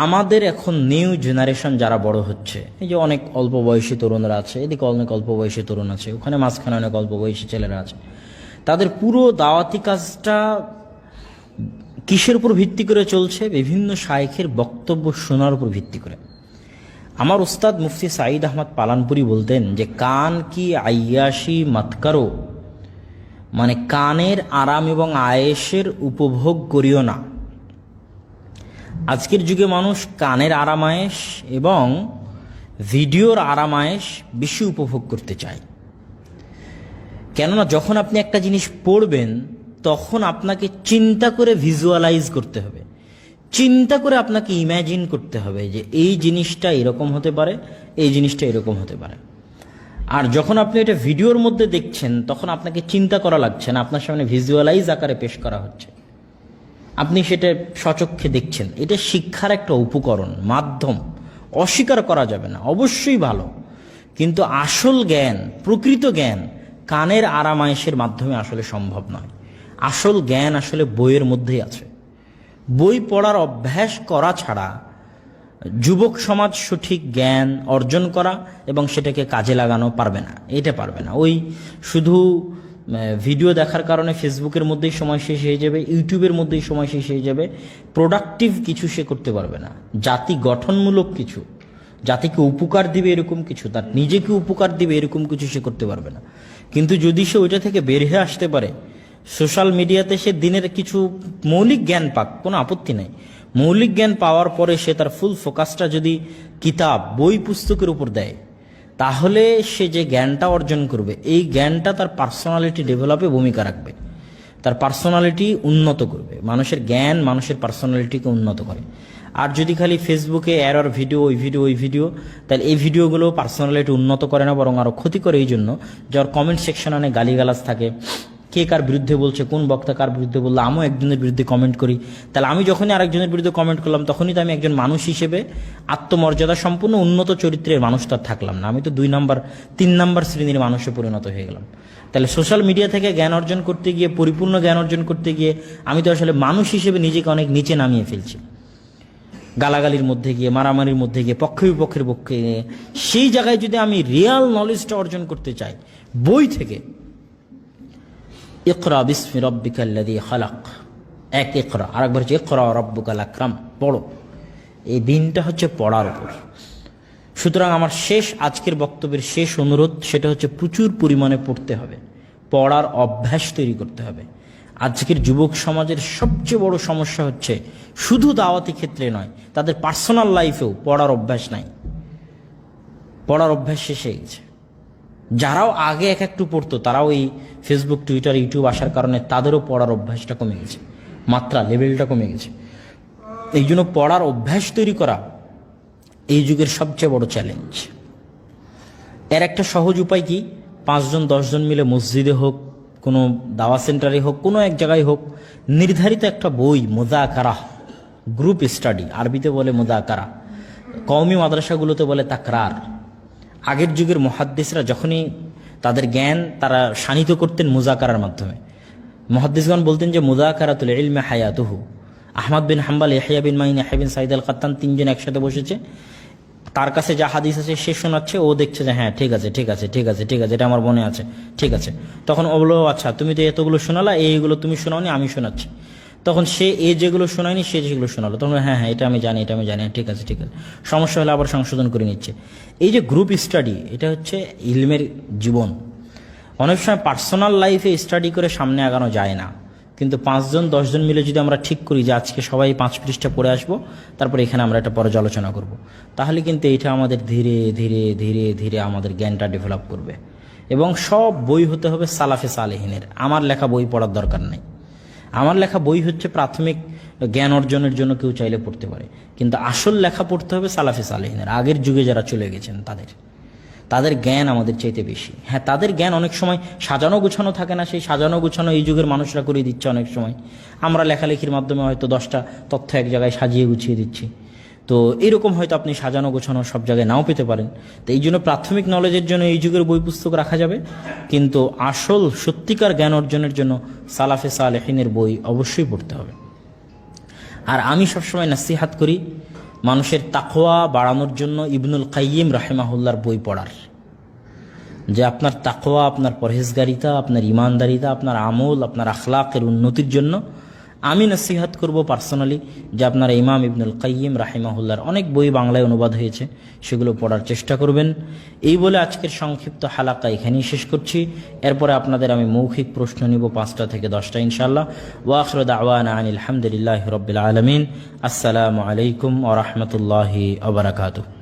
আমাদের এখন new generation যারা বড় হচ্ছে, এই যে অনেক অল্প বয়সী তরুণরা আছে, এদিকে অনেক অল্প বয়সী তরুণ আছে, ওখানে মাঝখানে অনেক অল্প বয়সী ছেলেরা আছে, তাদের পুরো দাওয়াতি কাজটা কিসের উপর ভিত্তি করে চলছে? বিভিন্ন শায়েখের বক্তব্য শোনার উপর ভিত্তি করে। আমার উস্তাদ মুফতি সাঈদ আহমদ পালানপুরি বলতেন যে কান কি আয়াশি মত করো, মানে কানের আরাম এবং আয়েশের উপভোগ করিও না। আজকের যুগে মানুষ কানের আরামায়েশ এবং ভিডিওর আরামায়েশ বেশি উপভোগ করতে চায়। কেননা যখন আপনি একটা জিনিস পড়বেন তখন আপনাকে চিন্তা করে ভিজুয়ালাইজ করতে হবে, চিন্তা করে আপনাকে ইম্যাজিন করতে হবে যে এই জিনিসটা এরকম হতে পারে, এই জিনিসটা এরকম হতে পারে। আর যখন আপনি এটা ভিডিওর মধ্যে দেখছেন তখন আপনাকে চিন্তা করা লাগছে না, আপনার সামনে ভিজুয়ালাইজ আকারে পেশ করা হচ্ছে, আপনি সেটা স্বচক্ষে দেখছেন। এটা শিক্ষার একটা উপকরণ, মাধ্যম, অস্বীকার করা যাবে না, অবশ্যই ভালো। কিন্তু আসল জ্ঞান, প্রকৃত জ্ঞান কানের আরামায়েশের মাধ্যমে আসলে সম্ভব নয়। আসল জ্ঞান আসলে বইয়ের মধ্যেই আছে। বই পড়ার অভ্যাস করা ছাড়া যুবক সমাজ সঠিক জ্ঞান অর্জন করা এবং সেটাকে কাজে লাগানো পারবে না, এটা পারবে না। ওই শুধু ভিডিও দেখার কারণে ফেসবুকের মধ্যেই সময় শেষ হয়ে যাবে, ইউটিউবের মধ্যেই সময় শেষ হয়ে যাবে, প্রোডাক্টিভ কিছু সে করতে পারবে না। জাতি গঠনমূলক কিছু, জাতিকে উপকার দিবে এরকম কিছু, তার নিজেকে উপকার দিবে এরকম কিছু সে করতে পারবে না। কিন্তু যদি সে ওইটা থেকে বের হয়ে আসতে পারে, সোশ্যাল মিডিয়াতে সে দিনের কিছু মৌলিক জ্ঞান পাক, কোনো আপত্তি নাই। মৌলিক জ্ঞান পাওয়ার পরে সে তার ফুল ফোকাসটা যদি কিতাব, বই, পুস্তকের উপর দেয়, তাহলে সে যে জ্ঞানটা অর্জন করবে এই জ্ঞানটা তার পার্সোনালিটি ডেভেলপে ভূমিকা রাখবে, তার পার্সোনালিটি উন্নত করবে। মানুষের জ্ঞান মানুষের পার্সোনালিটিকে উন্নত করে। আর যদি খালি ফেসবুকে এরর ভিডিও, ওই ভিডিও, ওই ভিডিও, তাহলে এই ভিডিওগুলো পার্সোনালিটি উন্নত করে না, বরং আরও ক্ষতি করে। এই জন্য যার কমেন্ট সেকশন অনেক গালিগালাজ থাকে, কে কার বিরুদ্ধে বলছে, কোন বক্তা কার বিরুদ্ধে বললো, আমিও একজনের বিরুদ্ধে কমেন্ট করি। তাহলে আমি যখনই আরেকজনের বিরুদ্ধে কমেন্ট করলাম তখনই তো আমি একজন মানুষ হিসেবে আত্মমর্যাদা সম্পূর্ণ উন্নত চরিত্রের মানুষ তো আর থাকলাম না, আমি তো 2 নাম্বার 3 নাম্বার শ্রেণীর মানুষে পরিণত হয়ে গেলাম। তাহলে সোশ্যাল মিডিয়া থেকে জ্ঞান অর্জন করতে গিয়ে, পরিপূর্ণ জ্ঞান অর্জন করতে গিয়ে আমি তো আসলে মানুষ হিসেবে নিজেকে অনেক নিচে নামিয়ে ফেলছি। গালাগালির মধ্যে গিয়ে, মারামারির মধ্যে গিয়ে, পক্ষ বিপক্ষের পক্ষে গিয়ে, সেই জায়গায় যদি আমি রিয়াল নলেজটা অর্জন করতে চাই বই থেকে, ইকরা বিসমি রাব্বিকাল্লাযী খালাক, এক ইকরা, আরেকবার হচ্ছে ইকরা রাব্বুকাল আকরাম, পড়ো। এই দিনটা হচ্ছে পড়ার উপর। সুতরাং আমার আজকের বক্তব্যের শেষ অনুরোধ সেটা হচ্ছে প্রচুর পরিমাণে পড়তে হবে, পড়ার অভ্যাস তৈরি করতে হবে। আজকের যুবক সমাজের সবচেয়ে বড় সমস্যা হচ্ছে শুধু দাওয়াতি ক্ষেত্রে নয়, তাদের পার্সোনাল লাইফেও পড়ার অভ্যাস নাই, পড়ার অভ্যাস শেষ হয়ে গেছে। যারাও আগে একটু পড়তো তারাও এই ফেসবুক, টুইটার, ইউটিউব আসার কারণে তাদেরও পড়ার অভ্যাসটা কমে গেছে, মাত্রা, লেভেলটা কমে গেছে। এই জন্য পড়ার অভ্যাস তৈরি করা এই যুগের সবচেয়ে বড় চ্যালেঞ্জ। এর একটা সহজ উপায় কি? 5 জন 10 জন মিলে মসজিদে হোক, কোনো দাওয়া সেন্টারে হোক, কোনো এক জায়গায় হোক, নির্ধারিত একটা বই, মুযাকারা, গ্রুপ স্টাডি, আরবিতে বলে মুযাকারা, কওমি মাদ্রাসাগুলোতে বলে তাকরার। আগের যুগের মুহাদ্দিসরা যখনই তাদের জ্ঞান তারা শানিত করতেন মুযাকারার মাধ্যমে। মুহাদ্দিসগণ বলতেন যে মুযাকারাতুল ইলমি হায়াতুহু। আহমদ বিন হাম্বল, ইয়াহইয়া বিন মাইন, ইয়াহইয়া বিন সাঈদ আল কাত্তান, 3 জন একসাথে বসেছে, তার কাছে যা হাদিস আছে সে শোনাচ্ছে, ও দেখছে যে হ্যাঁ ঠিক আছে, ঠিক আছে, ঠিক আছে, ঠিক আছে, এটা আমার মনে আছে, ঠিক আছে। তখন ও বললো আচ্ছা তুমি তো এতগুলো শোনালা, এইগুলো তুমি শোনাওনি, আমি শোনাচ্ছি। তখন সে যেগুলো শোনায়নি সে যেগুলো শোনালো, তখন হ্যাঁ হ্যাঁ এটা আমি জানি, এটা আমি জানি, ঠিক আছে, ঠিক আছে। সমস্যা হলে আবার সংশোধন করে নিচ্ছে। এই যে গ্রুপ স্টাডি, এটা হচ্ছে ইলমের জীবন। অনেক সময় পার্সোনাল লাইফে স্টাডি করে সামনে আগানো যায় না, কিন্তু 5 জন 10 জন মিলে যদি আমরা ঠিক করি যে আজকে সবাই 5 পৃষ্ঠা পড়ে আসবো, তারপরে এখানে আমরা একটা পর্যালোচনা করব, তাহলে কিন্তু এটা আমাদের ধীরে ধীরে ধীরে ধীরে আমাদের জ্ঞানটা ডেভেলপ করবে। এবং সব বই হতে হবে সালাফে সালেহিনের। আমার লেখা বই পড়ার দরকার নেই। আমার লেখা বই হচ্ছে প্রাথমিক জ্ঞান অর্জনের জন্য, কেউ চাইলে পড়তে পারে, কিন্তু আসল লেখা পড়তে হবে সালাফে সালেহিনের, আগের যুগে যারা চলে গেছেন তাদের জ্ঞান আমাদের চাইতে বেশি। হ্যাঁ, তাদের জ্ঞান অনেক সময় সাজানো গুছানো থাকে না, সেই সাজানো গুছানো এই যুগের মানুষরা করে দিচ্ছে। অনেক সময় আমরা লেখালেখির মাধ্যমে হয়তো 10টা তথ্য এক জায়গায় সাজিয়ে গুছিয়ে দিচ্ছি, তো এরকম হয়তো আপনি সাজানো গোছানো সব জায়গায় নাও পেতে পারেন। তো এই জন্য প্রাথমিক নলেজের জন্য এই যুগের বই পুস্তক রাখা যাবে, কিন্তু আসল সত্যিকার জ্ঞান অর্জনের জন্য সালাফে সালেহিনের বই অবশ্যই পড়তে হবে। আর আমি সবসময় নাসিহাত করি মানুষের তাকওয়া বাড়ানোর জন্য ইবনুল কাইয়িম রাহিমাহুল্লাহর বই পড়ার, যে আপনার তাকওয়া, আপনার পরহেজগারিতা, আপনার ইমানদারিতা, আপনার আমল, আপনার আখলাকের উন্নতির জন্য আমি নসিহত করব পার্সোনালি যে আপনার ইমাম ইবনুল কাইয়িম রাহিমাহুল্লাহর অনেক বই বাংলায় অনুবাদ হয়েছে, সেগুলো পড়ার চেষ্টা করবেন। এই বলে আজকের সংক্ষিপ্ত হালাকা এখানেই শেষ করছি। এরপরে আপনাদের আমি মৌখিক প্রশ্ন নিব 5টা থেকে 10টা ইনশাআল্লাহ। ওয়া আখিরু দাওয়ানা আনিল হামদুলিল্লাহি রাব্বিল আলামিন। আসসালামু আলাইকুম ওয়া রাহমাতুল্লাহি ওয়া বারাকাতুহু।